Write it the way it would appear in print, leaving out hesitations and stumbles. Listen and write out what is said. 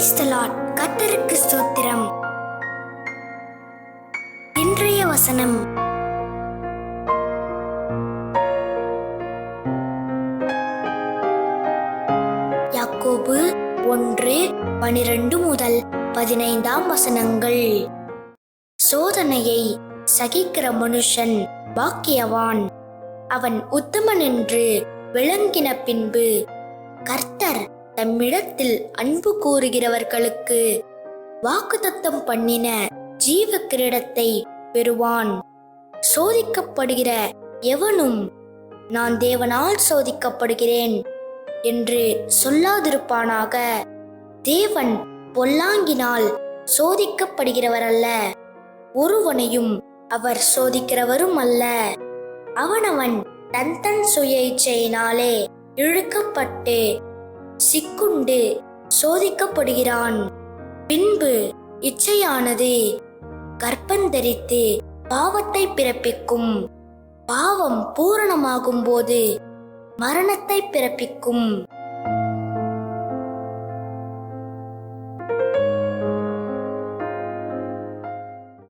Praise the Lord. கர்த்தருக்கு ஸ்தோத்திரம். இன்றைய வசனம் யாக்கோபு 1:12 முதல் 15 வசனங்கள். சோதனையை சகிக்கிற மனுஷன் பாக்கியவான், அவன் உத்தமன் என்று விளங்கின பின்பு கர்த்தர் தம்மிடத்தில் அன்பு கூறுகிறவர்களுக்கு வாக்குத்தத்தம் பண்ணின ஜீவ கிரீடத்தை பெறுவான். சோதிக்கப்படுகிற எவனும் நான் தேவனால் சோதிக்கப்படுகிறேன் என்று சொல்லாதிருப்பானாக. தேவன் பொல்லாங்கினால் சோதிக்கப்படுகிறவர் அல்ல, ஒருவனையும் அவர் சோதிக்கிறவரும் அல்ல. அவனவன் தன் தன் சுய இச்சையினாலே இழுக்கப்பட்டு சிக்குண்டு சோதிக்கப்படுகிறான். பின்பு இச்சையானது கர்ப்பந்தரித்து பாவத்தை பிறப்பிக்கும், பாவம் பூரணமாகும் போது மரணத்தை பிறப்பிக்கும்.